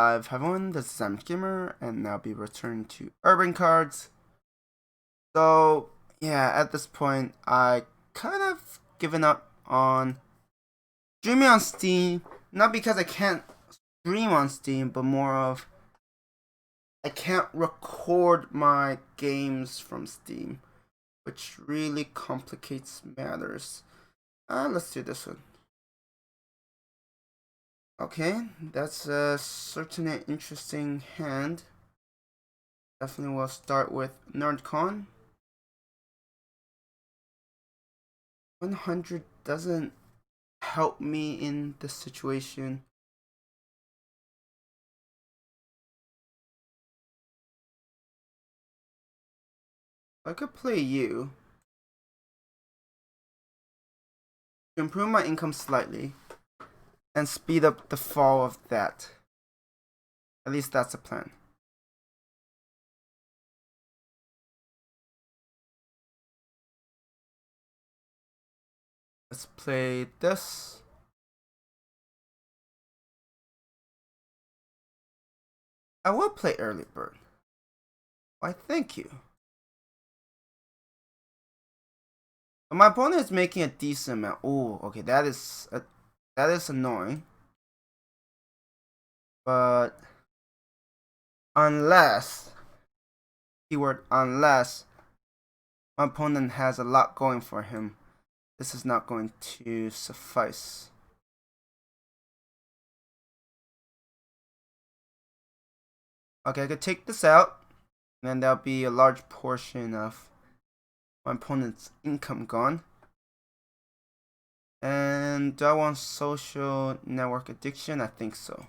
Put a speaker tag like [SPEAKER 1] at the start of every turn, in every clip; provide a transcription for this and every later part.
[SPEAKER 1] Hi everyone, this is Gamer, and I'll be returning to Urban Cards. So, yeah, at this point, I kind of given up on streaming on Steam. Not because I can't stream on Steam, but more of I can't record my games from Steam, which really complicates matters. Let's do this one. Okay, that's certainly an interesting hand. Definitely will start with NerdCon. 100 doesn't help me in this situation. I could play you to improve my income slightly and speed up the fall of that. At least that's the plan. Let's play this. I will play early bird. Why, thank you. But my opponent is making a decent amount. Oh, okay, that is annoying. But unless, keyword unless, my opponent has a lot going for him, this is not going to suffice. Okay, I could take this out, and then there'll be a large portion of my opponent's income gone. And do I want social network addiction? I think so.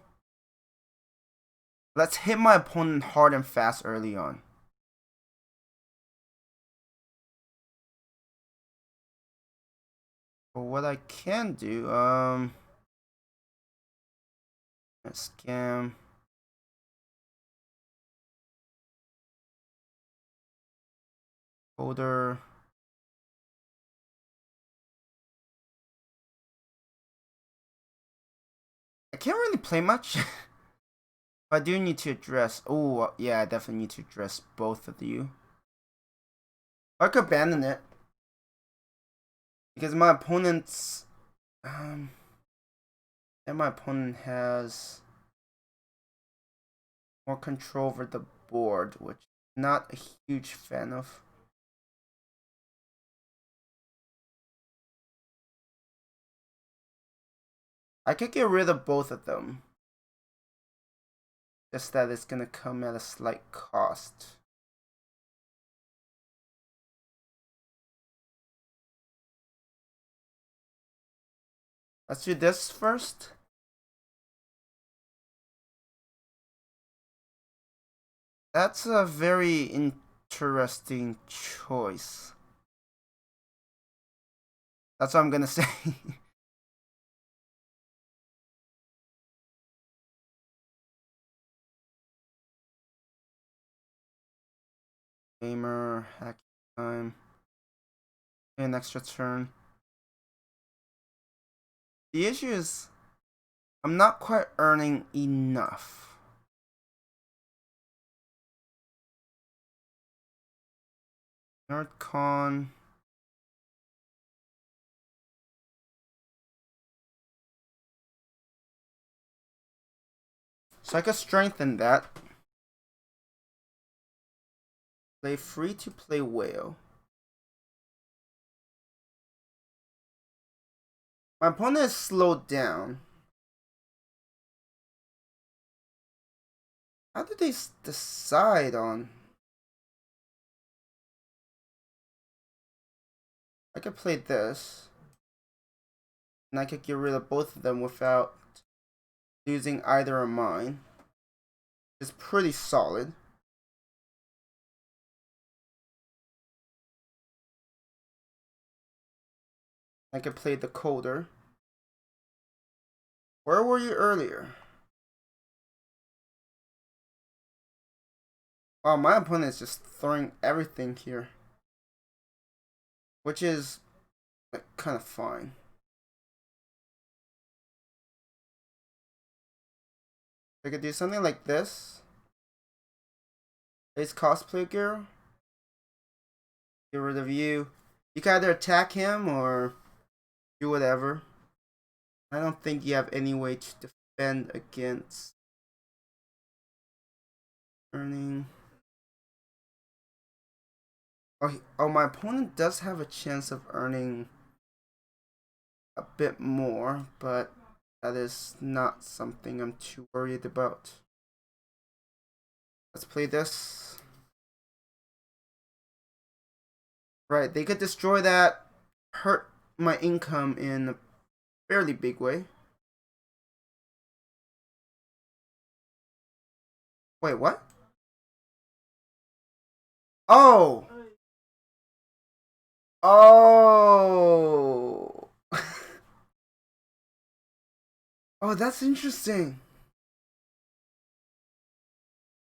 [SPEAKER 1] Let's hit my opponent hard and fast early on. But what I can do, scam. Folder. I can't really play much. I do need to address. Oh, yeah, I definitely need to address both of you. I could abandon it. Because my opponent's. And my opponent has more control over the board, which I'm not a huge fan of. I could get rid of both of them. Just that it's gonna come at a slight cost. Let's do this first. That's a very interesting choice. That's what I'm gonna say. Gamer, hacking time. An extra turn. The issue is, I'm not quite earning enough. NerdCon. So I could strengthen that. Play free to play whale. My opponent is slowed down. How did they decide on? I could play this. And I could get rid of both of them without losing either of mine. It's pretty solid. I could play the colder. Where were you earlier? Wow, my opponent is just throwing everything here. Which is like, kind of fine. I could do something like this. It's cosplay girl. Get rid of you. You can either attack him or do whatever. I don't think you have any way to defend against earning. Oh, my opponent does have a chance of earning a bit more, but that is not something I'm too worried about. Let's play this. Right, they could destroy that, hurt my income in a fairly big way. Wait, what? Oh! Oh! Oh, that's interesting.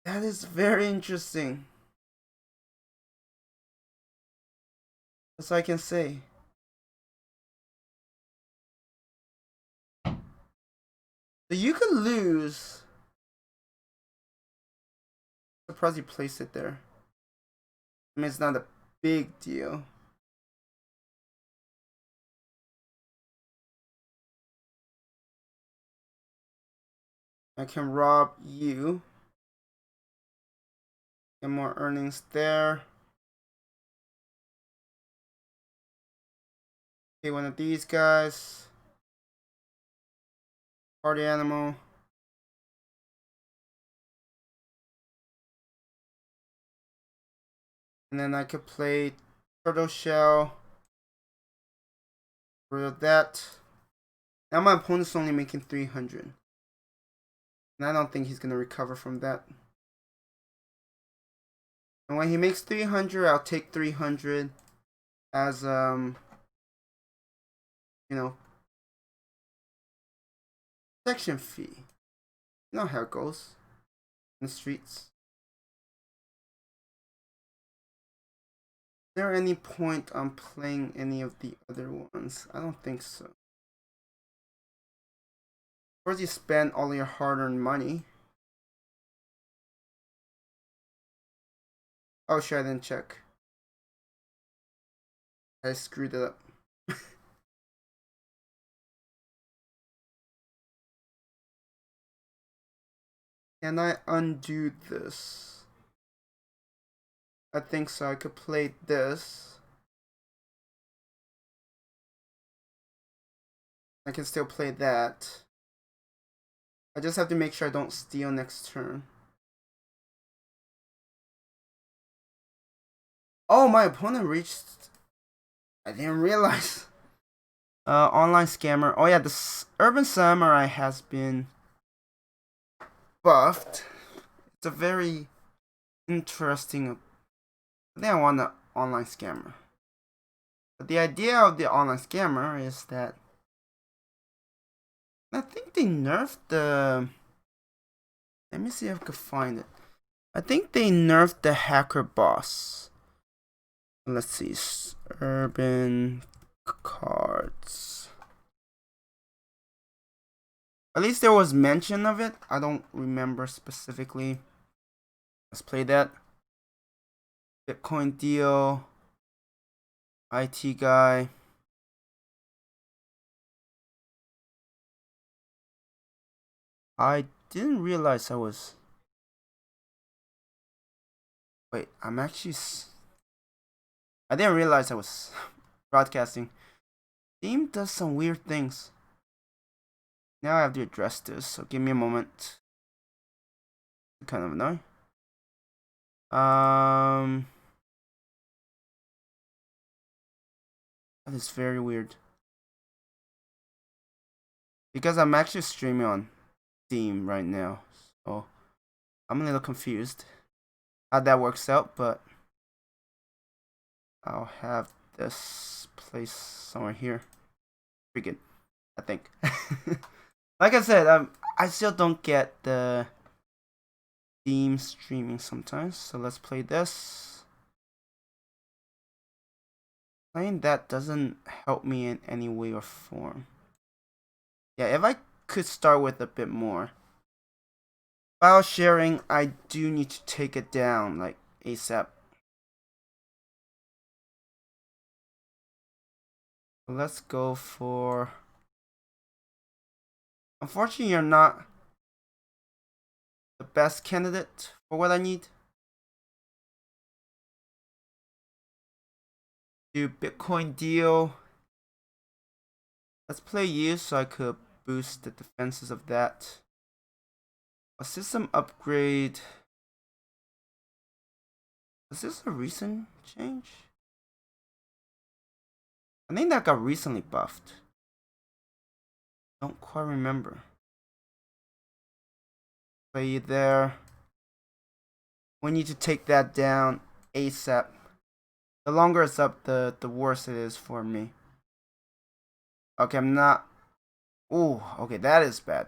[SPEAKER 1] That is very interesting. That's all I can say. So you could lose. Surprised you placed it there. I mean, it's not a big deal. I can rob you. Get more earnings there. Okay, one of these guys. Party animal. And then I could play turtle shell. For that. Now my opponent's only making 300. And I don't think he's gonna recover from that. And when he makes 300, I'll take 300 as you know, section fee. You know how it goes in the streets. Is there any point on playing any of the other ones? I don't think so. Of course, you spend all your hard-earned money. Oh shit, I didn't check. I screwed it up. Can I undo this? I think so. I could play this. I can still play that. I just have to make sure I don't steal next turn. Oh, my opponent reached. I didn't realize. Online scammer. Oh yeah, this Urban Samurai has been buffed. It's a very interesting. I think I want the online scammer. But the idea of the online scammer is that I think they nerfed the. Let me see if I could find it. I think they nerfed the hacker boss. Let's see. Urban cards. At least there was mention of it. I don't remember specifically. Let's play that. Bitcoin deal. IT guy. I didn't realize I was. Wait, I'm actually. I didn't realize I was broadcasting. Steam does some weird things. Now I have to address this, so give me a moment. Kind of annoying. That is very weird. Because I'm actually streaming on Steam right now, so I'm a little confused how that works out, but I'll have this place somewhere here. Pretty good, I think. Like I said, I still don't get the Steam streaming sometimes, so let's play this. Playing that doesn't help me in any way or form. Yeah, if I could start with a bit more. File sharing, I do need to take it down, like, ASAP. Let's go for... Unfortunately, you're not the best candidate for what I need. Do Bitcoin deal. Let's play you so I could boost the defenses of that. A system upgrade. Is this a recent change? I think that got recently buffed. Don't quite remember. Play you there. We need to take that down ASAP. The longer it's up, the worse it is for me. Okay, I'm not... Ooh, okay, that is bad.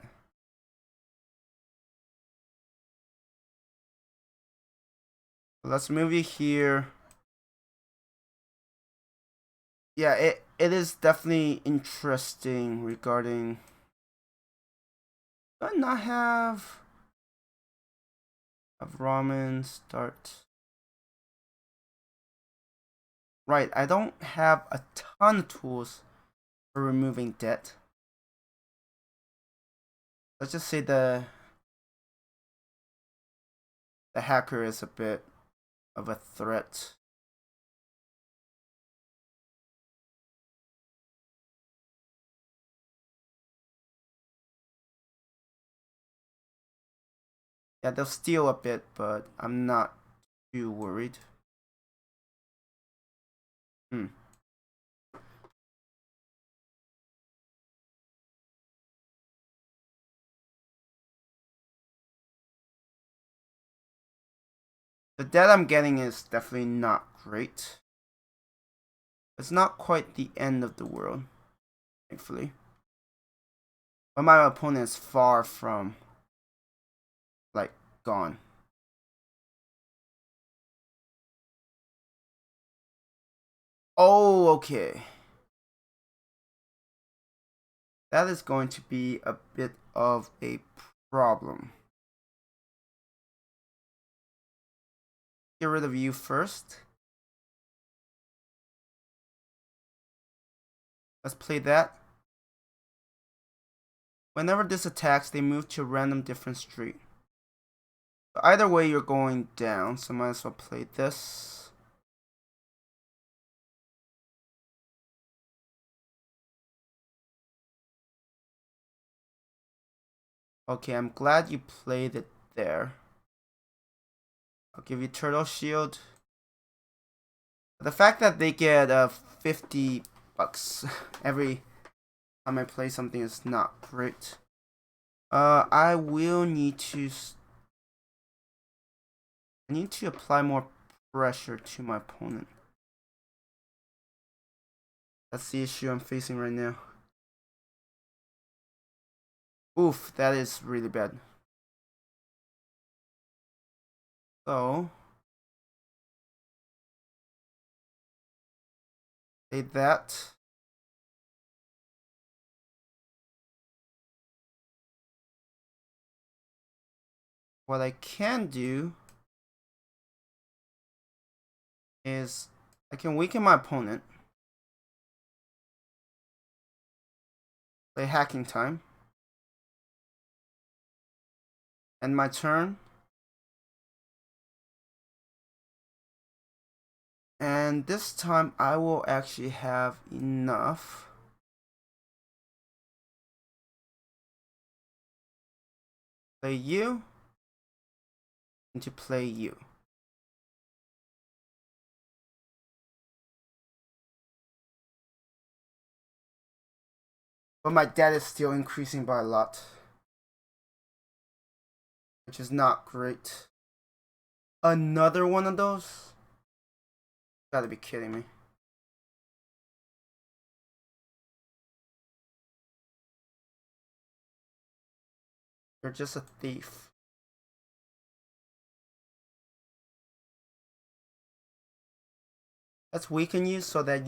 [SPEAKER 1] Let's move you here. Yeah, it is definitely interesting regarding... Do I not have ramen start? Right, I don't have a ton of tools for removing debt. Let's just say the hacker is a bit of a threat. Yeah, they'll steal a bit, but I'm not too worried. The debt I'm getting is definitely not great. It's not quite the end of the world, thankfully. But my opponent is far from, like, gone. Oh, okay. That is going to be a bit of a problem. Get rid of you first. Let's play that. Whenever this attacks, they move to a random different street. Either way, you're going down, so might as well play this. Okay, I'm glad you played it there. I'll give you Turtle Shield. The fact that they get $50 every time I play something is not great. I will need to... I need to apply more pressure to my opponent. That's the issue I'm facing right now. Oof, that is really bad. So... play that. What I can do is I can weaken my opponent. Play hacking time. End my turn. And this time I will actually have enough. Play you. And to play you. But my debt is still increasing by a lot. Which is not great. Another one of those? Gotta be kidding me. You're just a thief. Let's weaken you so that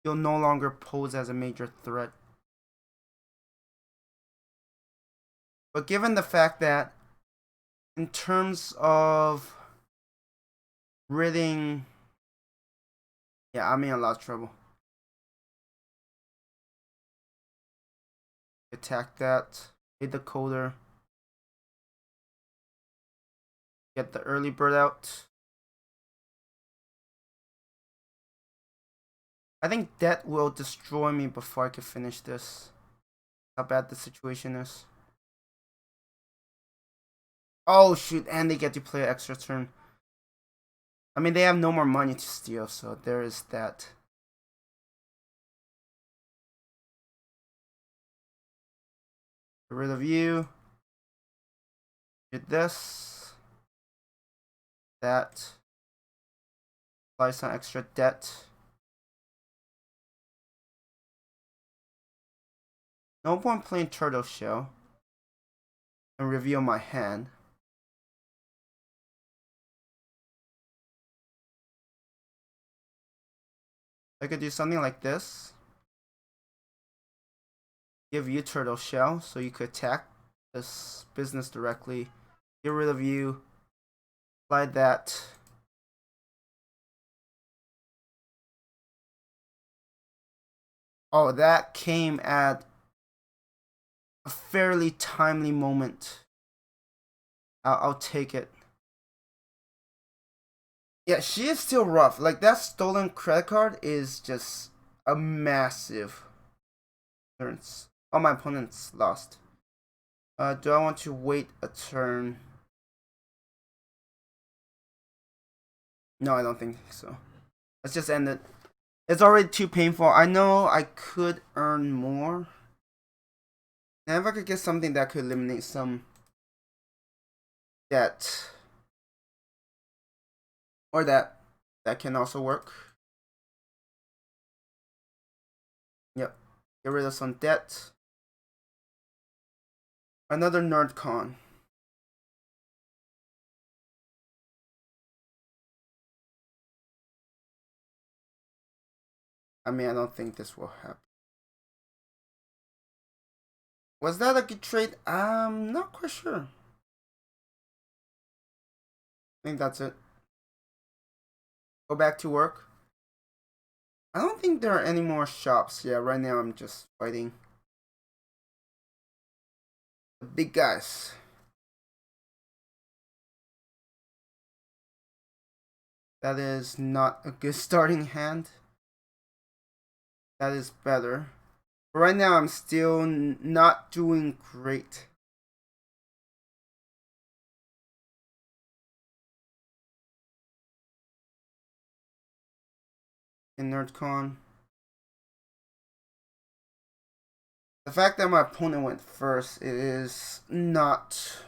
[SPEAKER 1] you'll no longer pose as a major threat. But given the fact that in terms of ridding, yeah, I'm in a lot of trouble. Attack that. Hit the coder. Get the early bird out. I think that will destroy me before I can finish this. How bad the situation is. Oh shoot, and they get to play an extra turn. I mean, they have no more money to steal, so there is that. Get rid of you. Get this. That. Apply some extra debt. No point playing turtle shell. And reveal my hand. I could do something like this. Give you turtle shell so you could attack this business directly. Get rid of you. Apply that. Oh, that came at a fairly timely moment. I'll take it. Yeah, she is still rough. Like, that stolen credit card is just a massive difference. Oh, my opponent's lost. Do I want to wait a turn? No, I don't think so. Let's just end it. It's already too painful. I know I could earn more. And if I could get something that could eliminate some debt. Or that can also work. Yep. Get rid of some debt. Another nerd con. I mean, I don't think this will happen. Was that a good trade? I'm not quite sure. I think that's it. Go back to work. I don't think there are any more shops. Yeah, right now I'm just fighting the big guys. That is not a good starting hand. That is better. But right now I'm still not doing great. In NerdCon. The fact that my opponent went first is not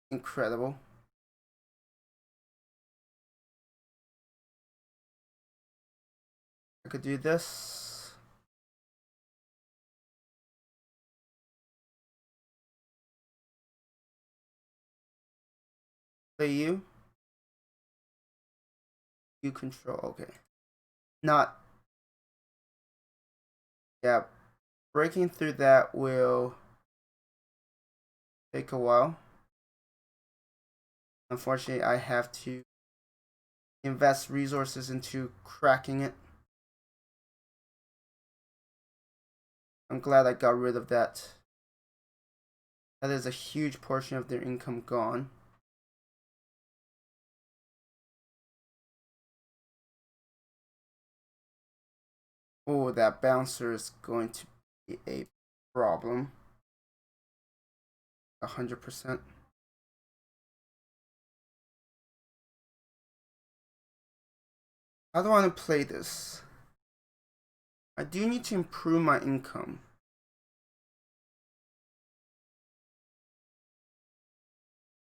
[SPEAKER 1] incredible. I could do this. Play you. You control. Okay. Not. Yeah. Breaking through that will take a while. Unfortunately, I have to invest resources into cracking it. I'm glad I got rid of that. That is a huge portion of their income gone. Oh, that bouncer is going to be a problem. 100%. How do I want to play this? I do need to improve my income.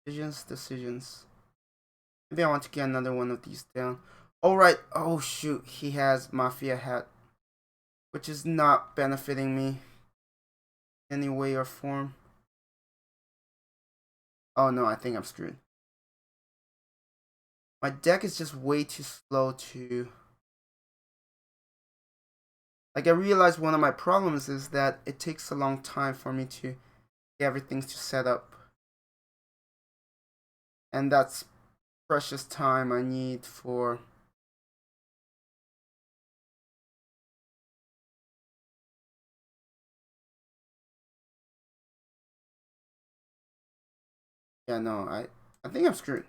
[SPEAKER 1] Decisions. Maybe I want to get another one of these down. Oh, right. Oh, shoot. He has Mafia Hat, which is not benefiting me in any way or form. Oh, no. I think I'm screwed. My deck is just way too slow to... Like, I realized one of my problems is that it takes a long time for me to get everything to set up. And that's precious time I need for... Yeah, no, I think I'm screwed.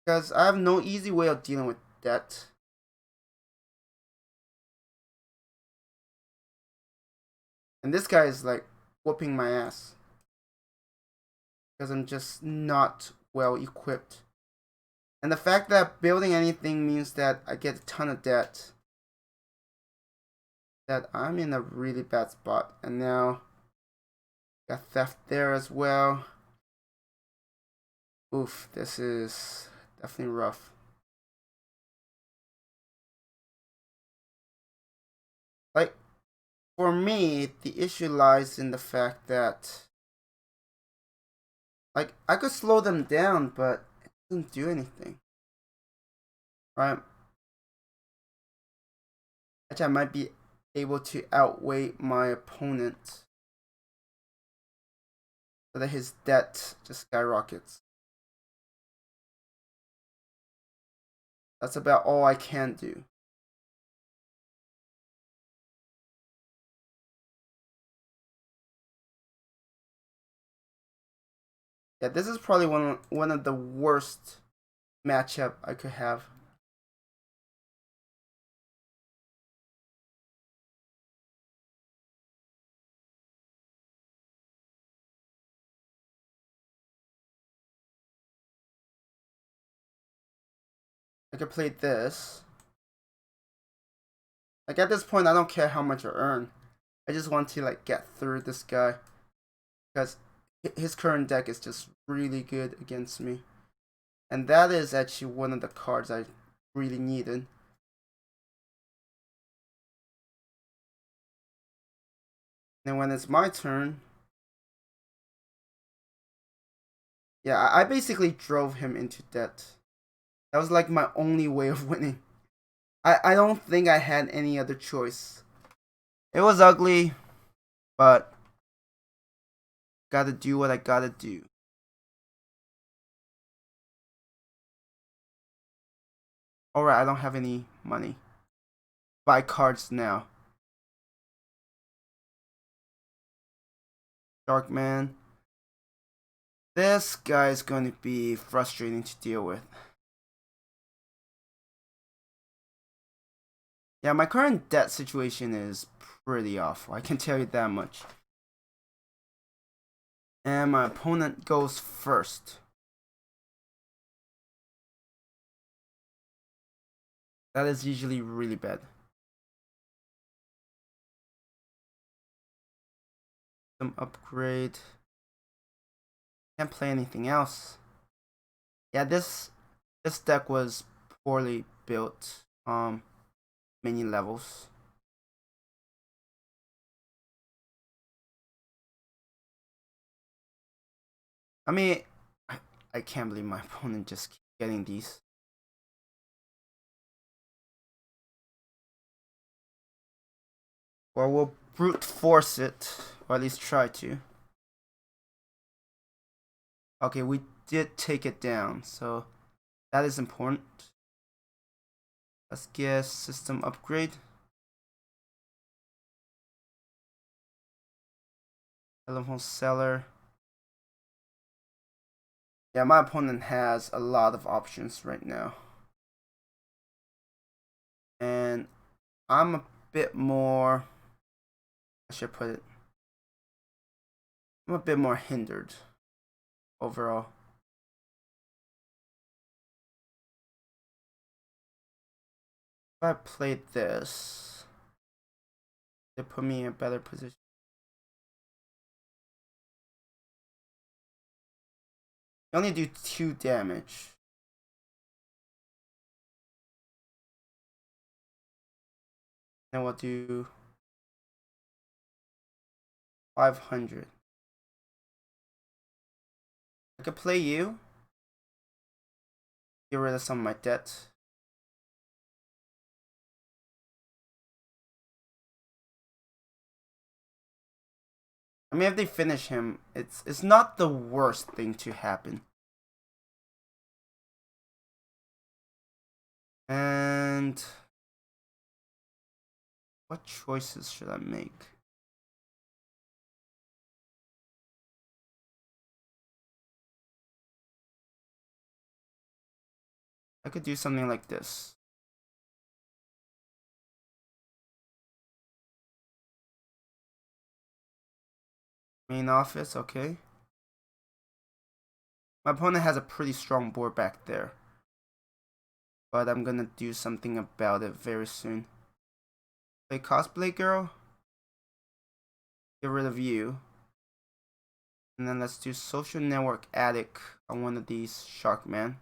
[SPEAKER 1] Because I have no easy way of dealing with debt. And this guy is like whooping my ass. Because I'm just not well equipped. And the fact that building anything means that I get a ton of debt. That I'm in a really bad spot. And now, got theft there as well. Oof, this is definitely rough. Like, for me, the issue lies in the fact that, like, I could slow them down, but it doesn't do anything. Right? Actually, I might be able to outweigh my opponent so that his debt just skyrockets. That's about all I can do. Yeah, this is probably one of the worst matchup I could have. I could play this. Like at this point, I don't care how much I earn. I just want to like get through this guy because his current deck is just really good against me, and that is actually one of the cards I really needed. And when it's my turn, yeah, I basically drove him into debt. That was like my only way of winning. I don't think I had any other choice. It was ugly, but gotta do what I gotta do. Alright, I don't have any money. Buy cards now. Darkman. This guy is going to be frustrating to deal with. Yeah, my current debt situation is pretty awful. I can tell you that much. And my opponent goes first. That is usually really bad. Some upgrade. Can't play anything else. Yeah, this deck was poorly built. Many levels. I mean, I can't believe my opponent just keeps getting these. Or we'll brute force it, or at least try to. Okay, we did take it down, so that is important. Let's get system upgrade. Telephone seller. Yeah, my opponent has a lot of options right now. And I'm a bit more... I should put it... I'm a bit more hindered overall. If I played this, it put me in a better position. You only do 2 damage. Then we'll do 500. I could play you. Get rid of some of my debt. I mean, if they finish him, it's not the worst thing to happen. And what choices should I make? I could do something like this. Main office, okay. My opponent has a pretty strong board back there, but I'm gonna do something about it very soon. Play cosplay girl. Get rid of you. And then let's do social network addict on one of these shark man.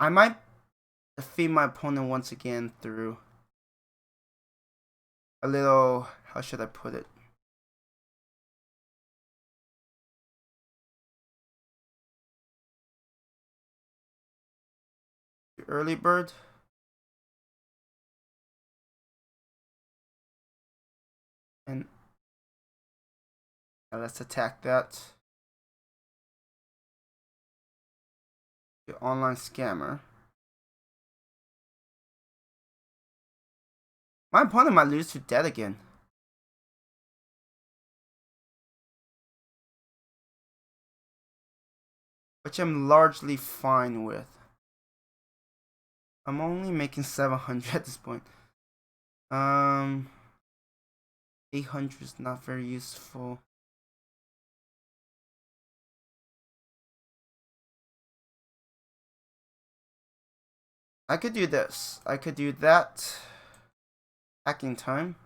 [SPEAKER 1] I might defeat my opponent once again through a little, how should I put it? Early bird. And let's attack that. The online scammer. My opponent might lose to dead again. Which I'm largely fine with. I'm only making 700 at this point. 800 is not very useful. I could do this. I could do that. Hacking time.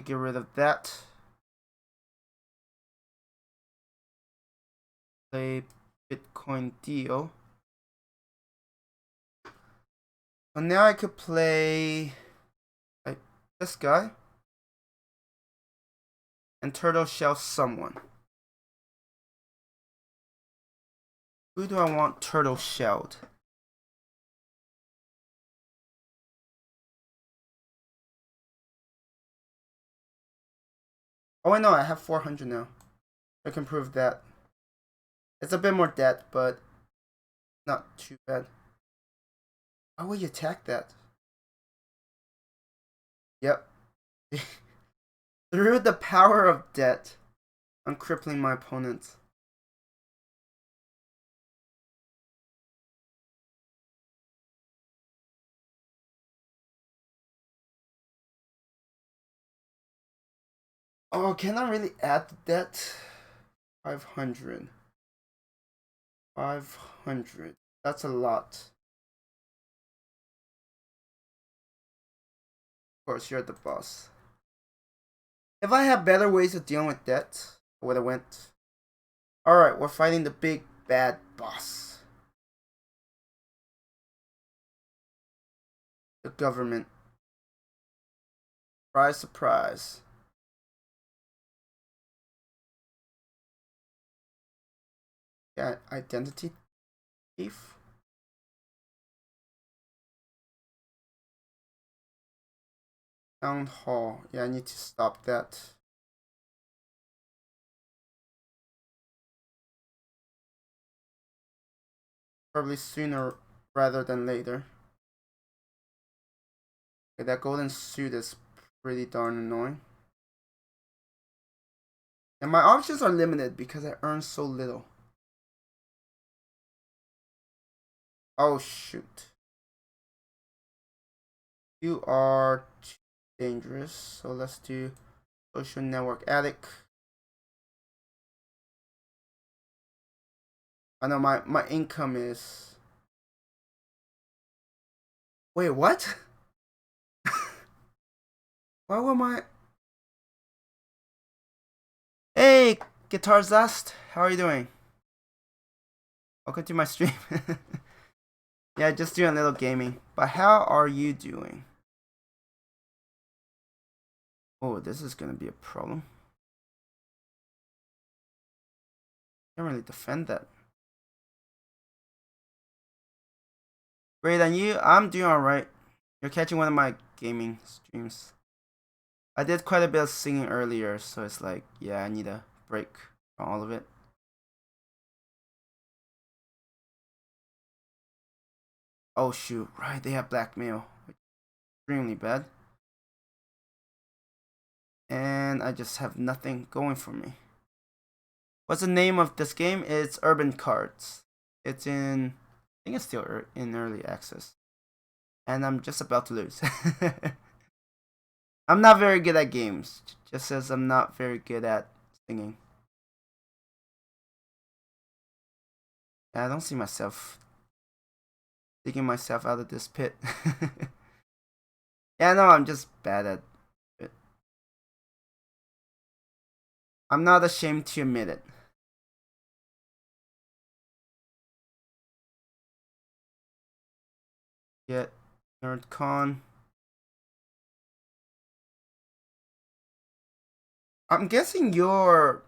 [SPEAKER 1] Get rid of that. Play Bitcoin deal. So now I could play like this guy and turtle shell someone. Who do I want turtle shelled? Oh wait, no, I have 400 now. I can prove that. It's a bit more debt, but not too bad. How will you attack that? Yep. Through the power of debt, I'm crippling my opponent. Oh, can I really add the debt? 500. 500. That's a lot. Of course, you're the boss. If I had better ways of dealing with debt, I would have went. Alright, we're fighting the big bad boss. The government. Surprise, surprise. Yeah, identity thief. Town hall. Yeah, I need to stop that. Probably sooner rather than later. Okay, that golden suit is pretty darn annoying. And my options are limited because I earn so little. Oh shoot. You are too dangerous. So let's do social network addict. I know my income is. Wait, what? Why would my. Hey, Guitar Zest, how are you doing? Welcome to my stream. Yeah, just doing a little gaming. But how are you doing? Oh, this is gonna be a problem. Can't really defend that. Great, and you? I'm doing alright. You're catching one of my gaming streams. I did quite a bit of singing earlier, so it's like, yeah, I need a break from all of it. Oh shoot, right, they have blackmail. Extremely bad. And I just have nothing going for me. What's the name of this game? It's Urban Cards. It's in, I think it's still in early access. And I'm just about to lose. I'm not very good at games, just as I'm not very good at singing. I don't see myself digging myself out of this pit. Yeah, no, I'm just bad at it. I'm not ashamed to admit it. Get NerdCon. I'm guessing you're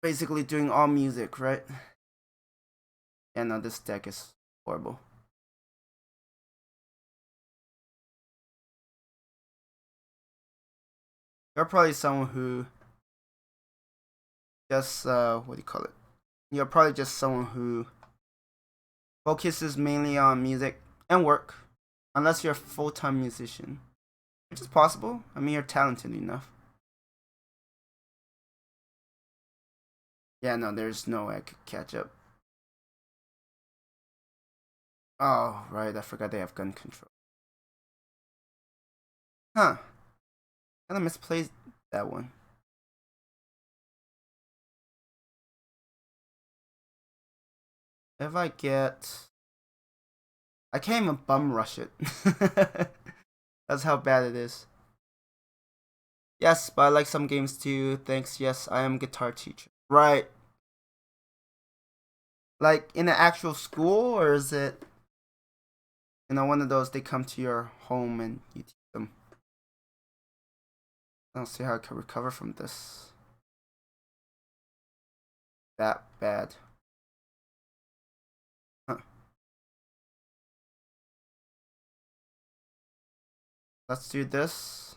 [SPEAKER 1] basically doing all music, right? Yeah, no, this deck is horrible. You're probably someone who just, what do you call it? You're probably just someone who focuses mainly on music and work, unless you're a full-time musician, which is possible. I mean, you're talented enough. Yeah, no, there's no way I could catch up. Oh, right, I forgot they have gun control. Huh. Kinda misplaced that one. If I get... I can't even bum rush it. That's how bad it is. Yes, but I like some games too. Thanks, yes, I am guitar teacher. Right. Like, in an actual school, or is it... You know, one of those, they come to your home and you teach them. I don't see how I can recover from this. That bad. Huh. Let's do this.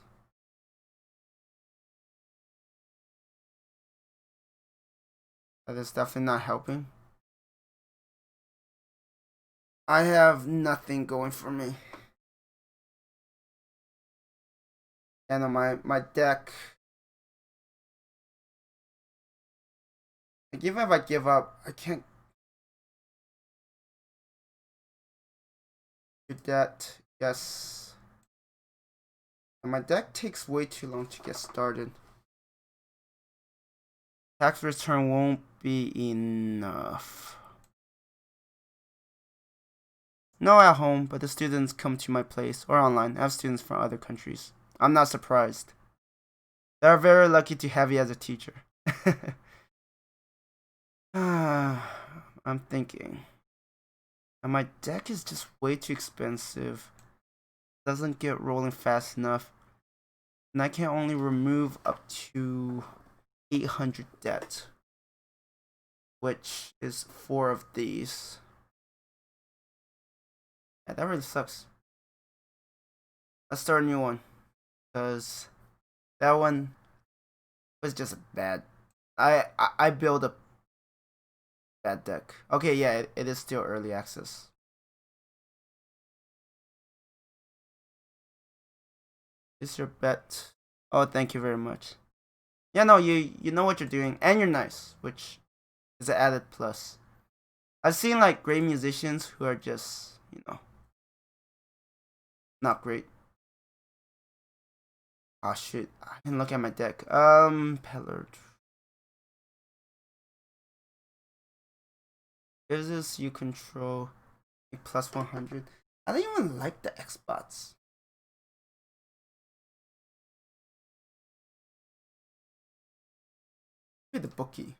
[SPEAKER 1] That is definitely not helping. I have nothing going for me. And on my deck... Like, even if I give up, I can't do that. Yes. And my deck takes way too long to get started. Tax return won't be enough. No at home, but the students come to my place or online. I have students from other countries. I'm not surprised. They're very lucky to have you as a teacher. I'm thinking. And my deck is just way too expensive. Doesn't get rolling fast enough. And I can only remove up to 800 debt, which is 4 of these. Yeah, that really sucks. Let's start a new one, because that one was just bad. I built a bad deck. Okay, yeah, it is still early access. Is your bet? Oh, thank you very much. Yeah, no, you know what you're doing, and you're nice, which is an added plus. I've seen like great musicians who are just, you know, not great. Oh shit, I didn't look at my deck. Pellard. Is this you control plus 100? I don't even like the Xbox. Look at the bookie.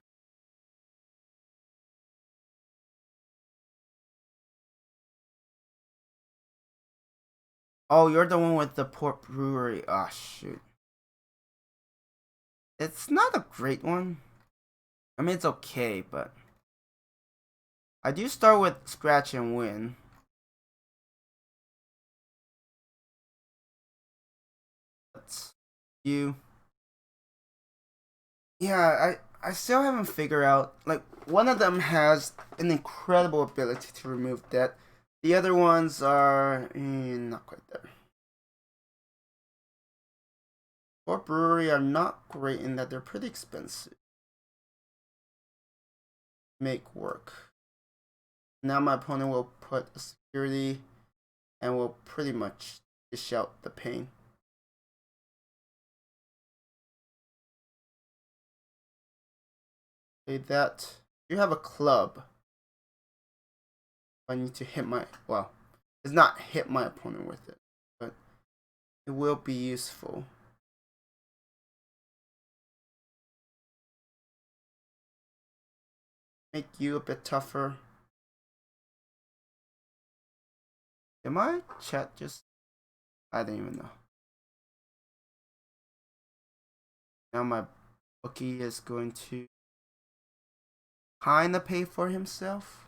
[SPEAKER 1] Oh, you're the one with the port brewery. Oh shoot. It's not a great one. I mean, it's okay, but I do start with scratch and win. You. Yeah, I still haven't figured out. Like, one of them has an incredible ability to remove debt. The other ones are not quite there. Fort Brewery are not great in that they're pretty expensive. Make work. Now my opponent will put a security and will pretty much dish out the pain. Okay, that. You have a club. I need to hit my, well, it's not hit my opponent with it, but it will be useful. Make you a bit tougher. Did my chat just, I don't even know. Now my bookie is going to kinda pay for himself.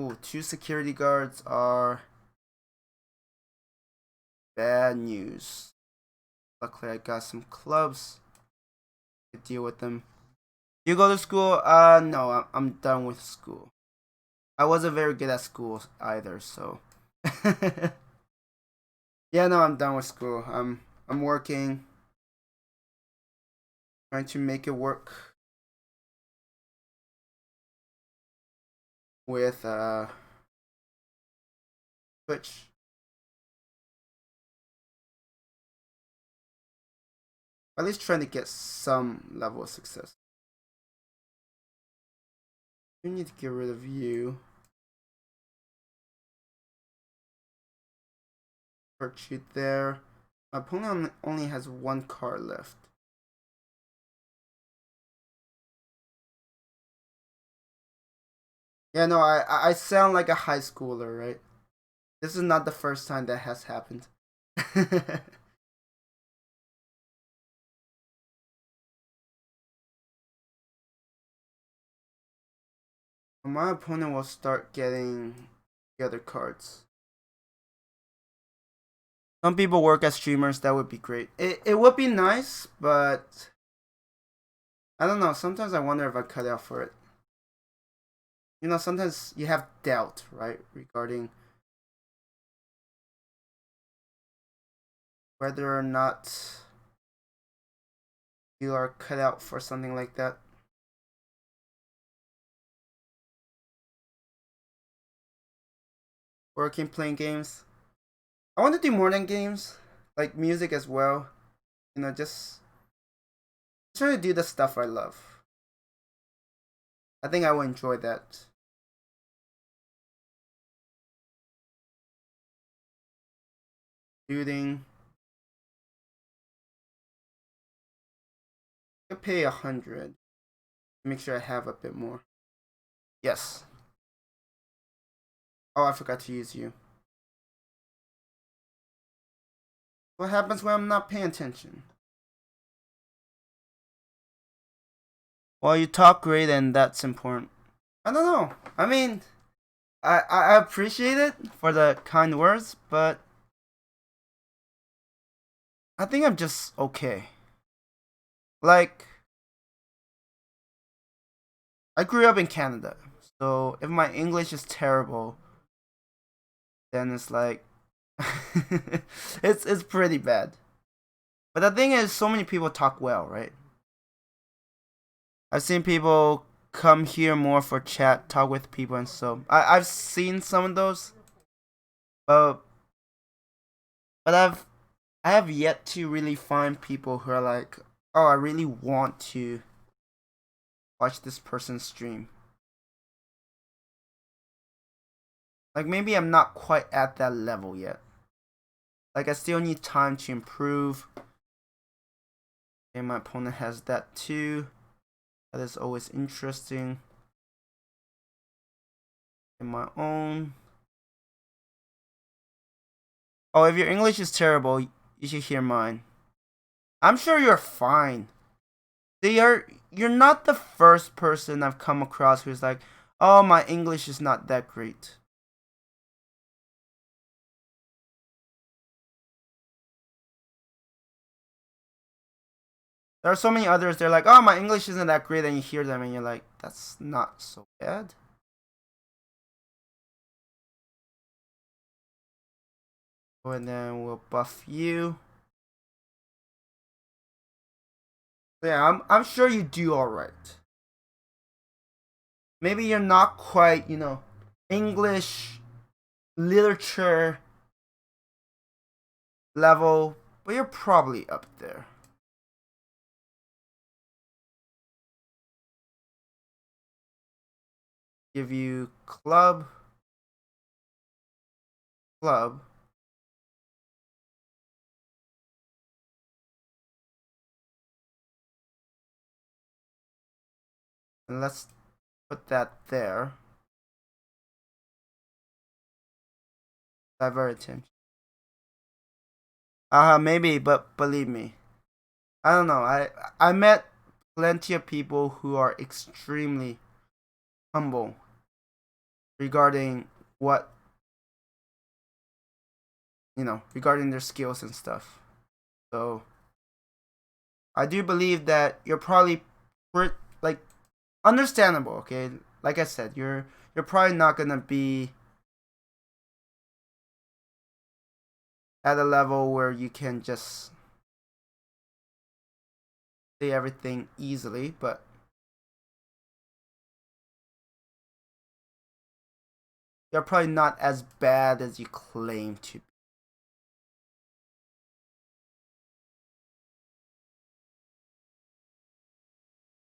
[SPEAKER 1] Ooh, 2 security guards are bad news. Luckily I got some clubs to deal with them. You go to school? No, I'm done with school. I wasn't very good at school either, so. Yeah, no, I'm done with school. I'm working, trying to make it work with Twitch. At least trying to get some level of success. We need to get rid of you. Hurt you there. My opponent only has 1 card left. Yeah, no, I sound like a high schooler, right? This is not the first time that has happened. My opponent will start getting the other cards. Some people work as streamers, that would be great. It would be nice, but I don't know. Sometimes I wonder if I cut out for it. You know, sometimes you have doubt, right, regarding whether or not you are cut out for something like that. Working, playing games. I want to do more than games, like music as well. You know, just try to do the stuff I love. I think I will enjoy that. Shooting. I could pay 100. Make sure I have a bit more. Yes. Oh, I forgot to use you. What happens when I'm not paying attention? Well, you talk great, and that's important. I don't know. I mean, I appreciate it for the kind words, but I think I'm just okay. Like, I grew up in Canada, so if my English is terrible, then it's like it's pretty bad. But the thing is, so many people talk well, right? I've seen people come here more for chat, talk with people, and so I've seen some of those, but I have yet to really find people who are like, oh, I really want to watch this person stream. Like, maybe I'm not quite at that level yet. Like, I still need time to improve. And my opponent has that too. That is always interesting. In my own. Oh, if your English is terrible, you should hear mine. I'm sure you're fine. You're not the first person I've come across who's like, oh, my English is not that great. There are so many others. They're like, oh, my English isn't that great, and you hear them, and you're like, that's not so bad. And then we'll buff you. Yeah, I'm sure you do all right. Maybe you're not quite, English literature level, but you're probably up there. Give you club. And let's put that there. Divert attention. Maybe, but believe me, I don't know. I met plenty of people who are extremely humble regarding what regarding their skills and stuff. So I do believe that you're probably like understandable. Okay, like I said, you're probably not gonna be at a level where you can just say everything easily, but you're probably not as bad as you claim to be.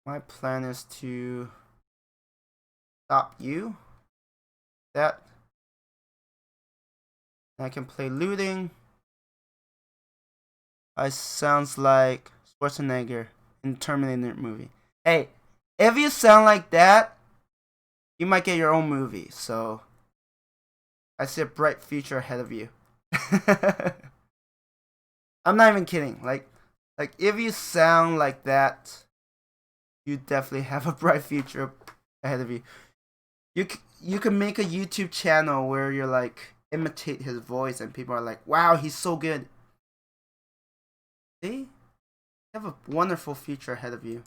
[SPEAKER 1] My plan is to stop you. That I can play looting. I sounds like Schwarzenegger in Terminator movie. Hey, if you sound like that, you might get your own movie. So I see a bright future ahead of you. I'm not even kidding. Like if you sound like that, you definitely have a bright future ahead of you. You can make a YouTube channel where you're like imitate his voice, and people are like, "Wow, he's so good." See, you have a wonderful future ahead of you.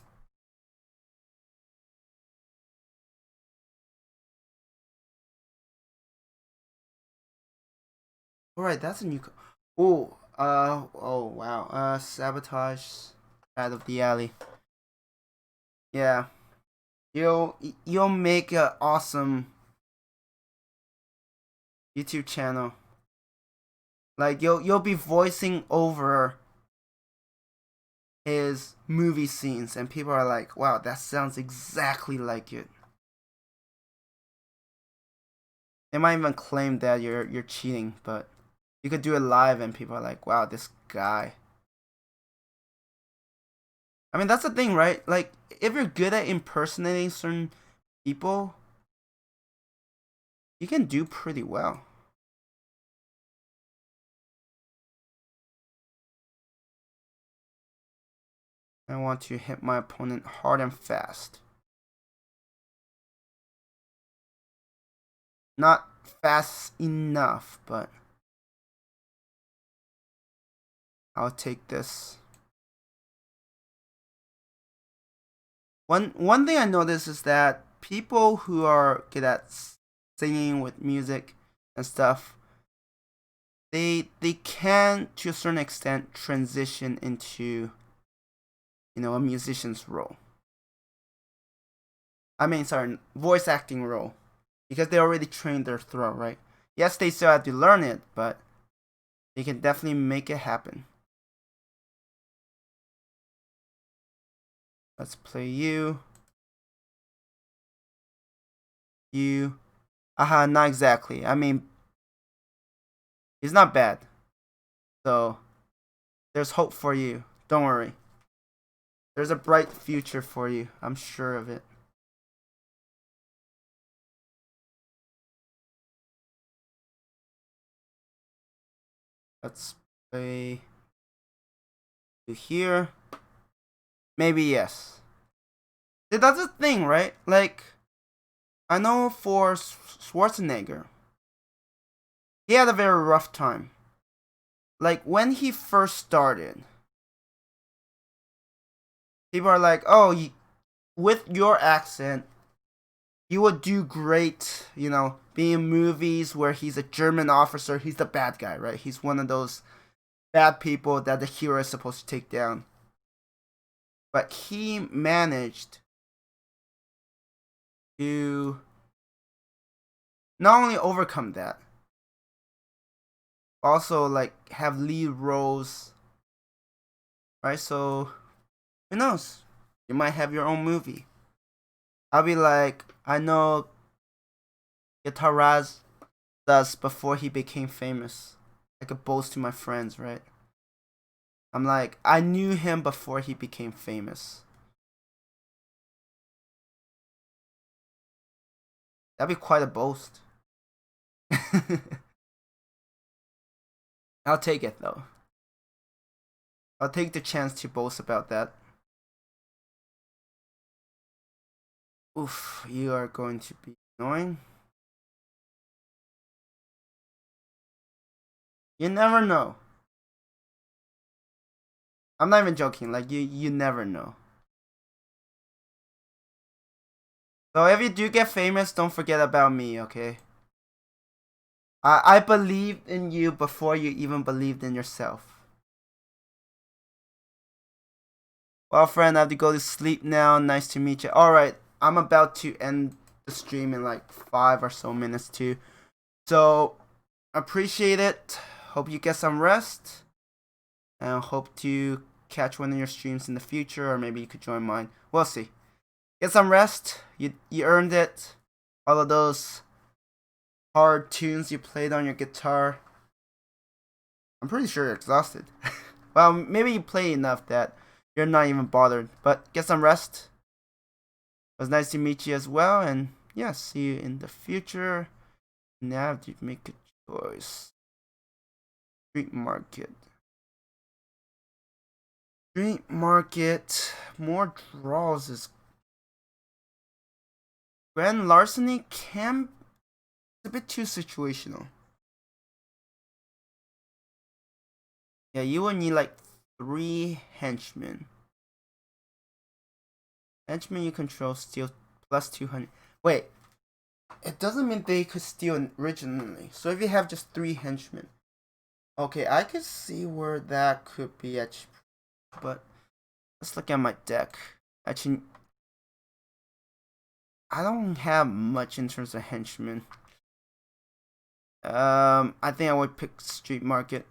[SPEAKER 1] All right, that's a new. Oh wow. Sabotage out of the alley. Yeah, you'll make an awesome YouTube channel. Like you'll be voicing over his movie scenes, and people are like, "Wow, that sounds exactly like it." They might even claim that you're cheating, but you could do it live, and people are like, "Wow, this guy." I mean, that's the thing, right? Like, if you're good at impersonating certain people, you can do pretty well. I want to hit my opponent hard and fast. Not fast enough, but I'll take this. One thing I noticed is that people who are good at singing with music and stuff, they can to a certain extent transition into a musician's role. I mean, sorry, voice acting role, because they already trained their throat, right? Yes, they still have to learn it, but they can definitely make it happen. Let's play you. You. Aha, not exactly. I mean, he's not bad. So, there's hope for you. Don't worry. There's a bright future for you. I'm sure of it. Let's play you here. Maybe yes. See, that's the thing, right? Like, I know for Schwarzenegger, he had a very rough time. Like, when he first started, people are like, oh, with your accent, you would do great, you know, being in movies where he's a German officer. He's the bad guy, right? He's one of those bad people that the hero is supposed to take down. But he managed to not only overcome that, also like have lead roles, right? So who knows? You might have your own movie. I'll be like, I know Guitaraz does before he became famous. I could boast to my friends, right? I'm like, I knew him before he became famous. That'd be quite a boast. I'll take it though. I'll take the chance to boast about that. Oof, you are going to be annoying. You never know. I'm not even joking. Like you never know. So if you do get famous, don't forget about me, okay? I believed in you before you even believed in yourself. Well, friend, I have to go to sleep now. Nice to meet you. Alright, I'm about to end the stream in like 5 or so minutes too. So, appreciate it. Hope you get some rest. And hope to catch one of your streams in the future, or maybe you could join mine. We'll see. Get some rest. You earned it. All of those hard tunes you played on your guitar. I'm pretty sure you're exhausted. Well, maybe you play enough that you're not even bothered. But get some rest. It was nice to meet you as well. And yeah, see you in the future. Now I have to make a choice. Street market. Street market. More draws is grand larceny can. It's a bit too situational. Yeah, you will need like 3 henchmen. Henchmen you control steal plus 200. Wait, it doesn't mean they could steal originally. So if you have just 3 henchmen. Okay, I could see where that could be actually. But let's look at my deck. Actually, I don't have much in terms of henchmen. I think I would pick street market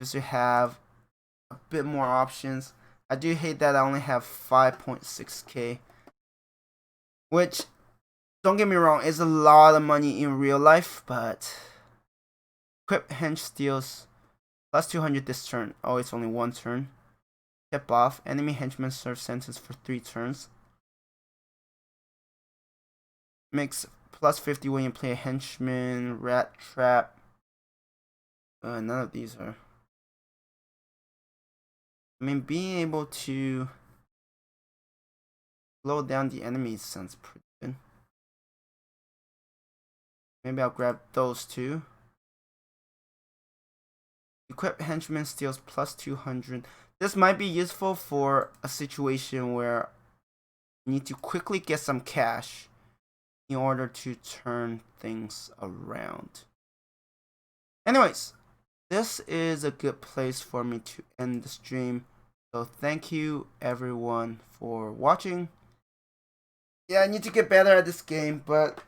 [SPEAKER 1] just to have a bit more options. I do hate that I only have 5.6k, which, don't get me wrong, is a lot of money in real life, but equip hench steals plus 200 this turn. Oh, it's only 1 turn. Tip off. Enemy henchman serves sentence for 3 turns. Makes plus 50 when you play a henchman. Rat trap. None of these are. I mean, being able to slow down the enemy sounds pretty good. Maybe I'll grab those 2. Equip henchman steals plus 200. This might be useful for a situation where you need to quickly get some cash in order to turn things around. Anyways, this is a good place for me to end the stream. So thank you everyone for watching. Yeah, I need to get better at this game, but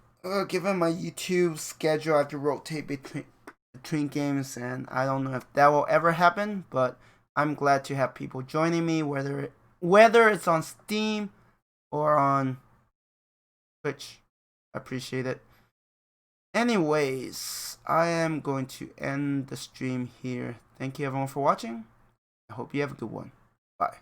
[SPEAKER 1] given my YouTube schedule, I have to rotate between games, and I don't know if that will ever happen, but I'm glad to have people joining me, whether it's on Steam or on Twitch. I appreciate it. Anyways, I am going to end the stream here. Thank you everyone for watching. I hope you have a good one. Bye.